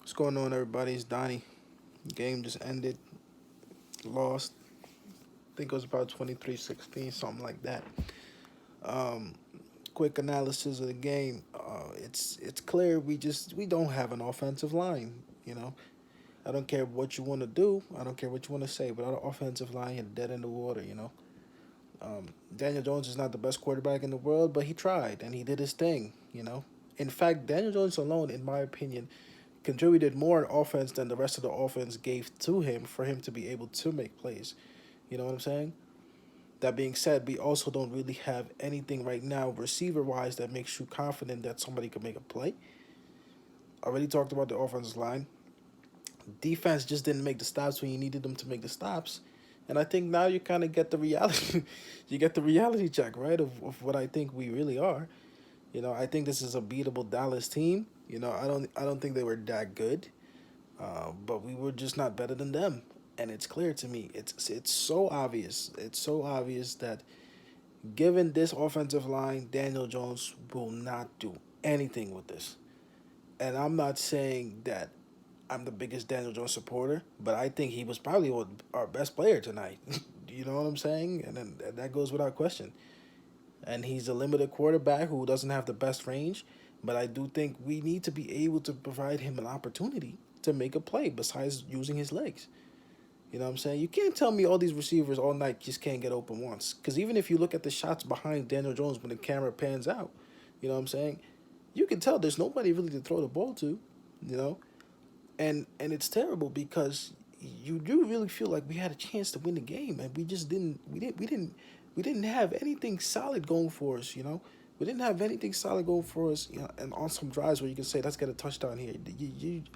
What's going on, everybody? It's Donnie. Game just ended. Lost. I think it was about 23-16, something like that. Um, Quick analysis of the game. It's clear we don't have an offensive line. You know, I don't care what you want to do. I don't care what you want to say, but our offensive line is dead in the water. Daniel Jones is not the best quarterback in the world, but he tried and he did his thing. In fact, Daniel Jones alone, in my opinion, contributed more in offense than the rest of the offense gave to him for him to be able to make plays. You know what I'm saying? That being said, we also don't really have anything right now, receiver wise, that makes you confident that somebody could make a play. I already talked about the offensive line. Defense just didn't make the stops when you needed them to make the stops. And I think now you kind of get the reality, you get the reality check, right, of what I think we really are. I think this is a beatable Dallas team. I don't think they were that good. But we were just not better than them, and it's clear to me. It's so obvious. It's so obvious that given this offensive line, Daniel Jones will not do anything with this. And I'm not saying that I'm the biggest Daniel Jones supporter, but I think he was probably our best player tonight. You know what I'm saying? And then that goes without question. And he's a limited quarterback who doesn't have the best range, but I do think we need to be able to provide him an opportunity to make a play besides using his legs. You know what I'm saying? You can't tell me all these receivers all night just can't get open once. Because even if you look at the shots behind Daniel Jones when the camera pans out, you know what I'm saying? You can tell there's nobody really to throw the ball to, you know? And it's terrible because you do really feel like we had a chance to win the game and we just didn't we didn't have anything solid going for us, you know? We didn't have anything solid going for us, and on some drives where you can say, let's get a touchdown here.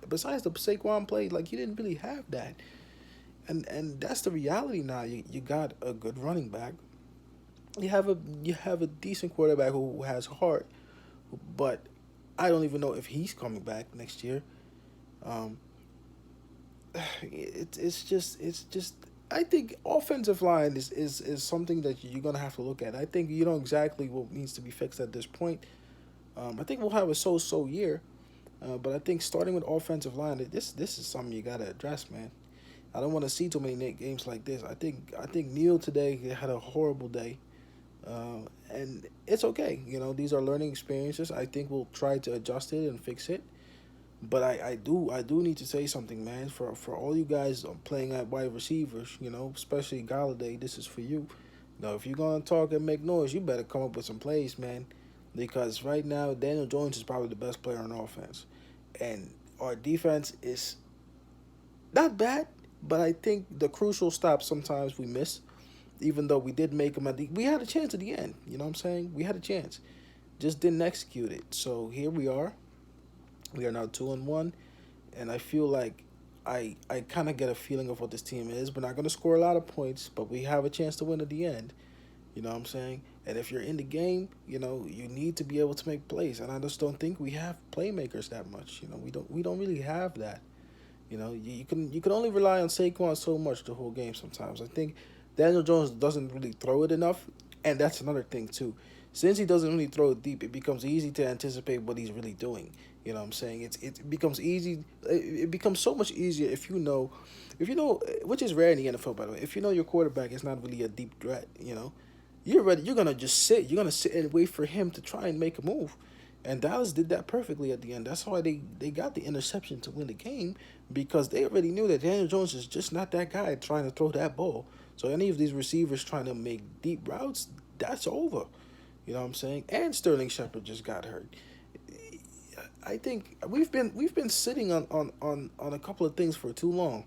Besides the Saquon play, like, you didn't really have that. And that's the reality now. You got a good running back. You have a decent quarterback who has heart, but I don't even know if he's coming back next year. Um, it's just I think offensive line is something that you're gonna have to look at. I think you know exactly what needs to be fixed at this point. I think we'll have a so-so year, but I think starting with offensive line, this is something you gotta address, man. I don't want to see too many games like this. I think Neil today had a horrible day, and it's okay. These are learning experiences. I think we'll try to adjust it and fix it. But I do need to say something, man. For all you guys playing at wide receivers, especially Galladay, this is for you. If you're gonna talk and make noise, you better come up with some plays, man. Because right now, Daniel Jones is probably the best player on offense, and our defense is not bad. But I think the crucial stops sometimes we miss, even though we did make them we had a chance at the end. You know what I'm saying? We had a chance, just didn't execute it. So here we are. We are now 2-1, and I feel like I kind of get a feeling of what this team is. We're not going to score a lot of points, but we have a chance to win at the end. You know what I'm saying? And if you're in the game, you need to be able to make plays. And I just don't think we have playmakers that much. We don't really have that. You can only rely on Saquon so much the whole game sometimes. I think Daniel Jones doesn't really throw it enough, and that's another thing too. Since he doesn't really throw it deep, it becomes easy to anticipate what he's really doing. You know what I'm saying? It becomes easy. It becomes so much easier if you know, which is rare in the NFL, by the way. If you know your quarterback is not really a deep threat, you're ready. You're gonna just sit. You're gonna sit and wait for him to try and make a move. And Dallas did that perfectly at the end. That's why they got the interception to win the game, because they already knew that Daniel Jones is just not that guy trying to throw that ball. So any of these receivers trying to make deep routes, that's over. You know what I'm saying? And Sterling Shepard just got hurt. I think we've been sitting on a couple of things for too long.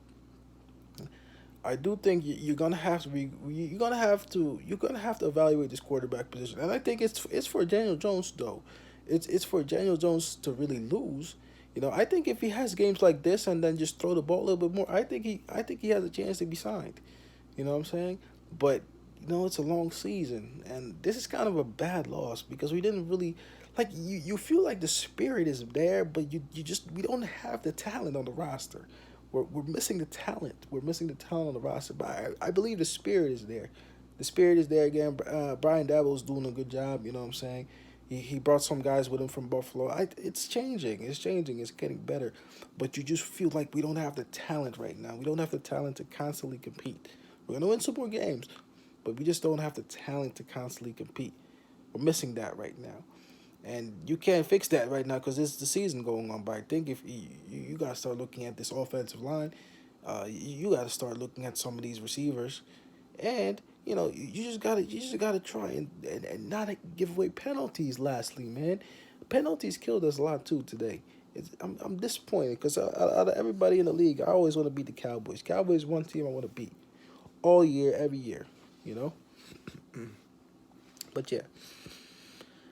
I do think you're gonna have to be you're gonna have to evaluate this quarterback position, and I think it's for Daniel Jones though. It's for Daniel Jones to really lose. I think if he has games like this and then just throw the ball a little bit more, I think he has a chance to be signed. You know what I'm saying? But it's a long season, and this is kind of a bad loss because we didn't really like you feel like the spirit is there, but we don't have the talent on the roster. We're missing the talent. We're missing the talent on the roster, but I believe the spirit is there. The spirit is there again. Brian Daboll's doing a good job. You know what I'm saying? He brought some guys with him from Buffalo. It's changing. It's changing. It's getting better. But you just feel like we don't have the talent right now. We don't have the talent to constantly compete. We're going to win some more games, but we just don't have the talent to constantly compete. We're missing that right now. And you can't fix that right now because it's the season going on. But I think if you got to start looking at this offensive line, you got to start looking at some of these receivers, and you just gotta try and not give away penalties. Lastly, man, penalties killed us a lot too today. I'm disappointed because out of everybody in the league, I always want to beat the Cowboys. Cowboys one team I want to beat all year, every year. You know, but yeah,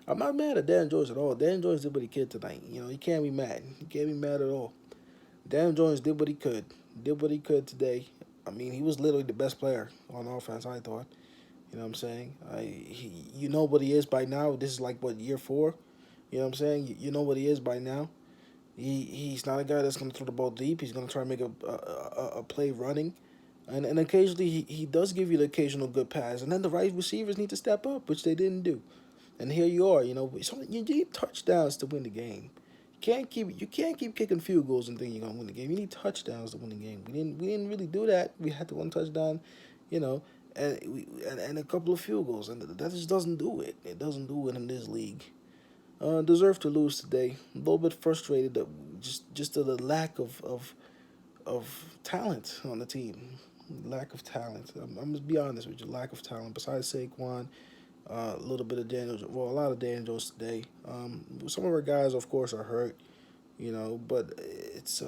I'm not mad at Dan Jones at all. Dan Jones did what he could tonight. You can't be mad. You can't be mad at all. Dan Jones did what he could. Did what he could today. I mean, he was literally the best player on offense, I thought. You know what I'm saying? You know what he is by now. This is like, what, year four? You know what I'm saying? You know what he is by now. He's not a guy that's going to throw the ball deep. He's going to try to make a play running. And occasionally he does give you the occasional good pass. And then the right receivers need to step up, which they didn't do. And here you are, you need touchdowns to win the game. You can't keep kicking field goals and think you're gonna win the game. You need touchdowns to win the game. We didn't really do that. We had the one touchdown, you know, and a couple of field goals, and that just doesn't do it. It doesn't do it in this league. Deserve to lose today. A little bit frustrated that just the lack of talent on the team. Lack of talent. I'm gonna be honest with you. Lack of talent. Besides Saquon, a little bit of Daniel. Well, a lot of Daniels today. Some of our guys, of course, are hurt. But it's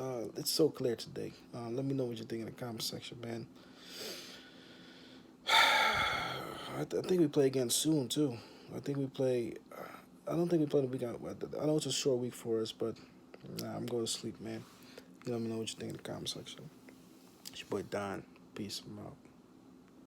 so clear today. Let me know what you think in the comment section, man. I think we play again soon too. I think we play. I don't think we play the week out. I know it's a short week for us, but I'm going to sleep, man. Let me know what you think in the comment section. It's your boy Don. Peace. I'm out.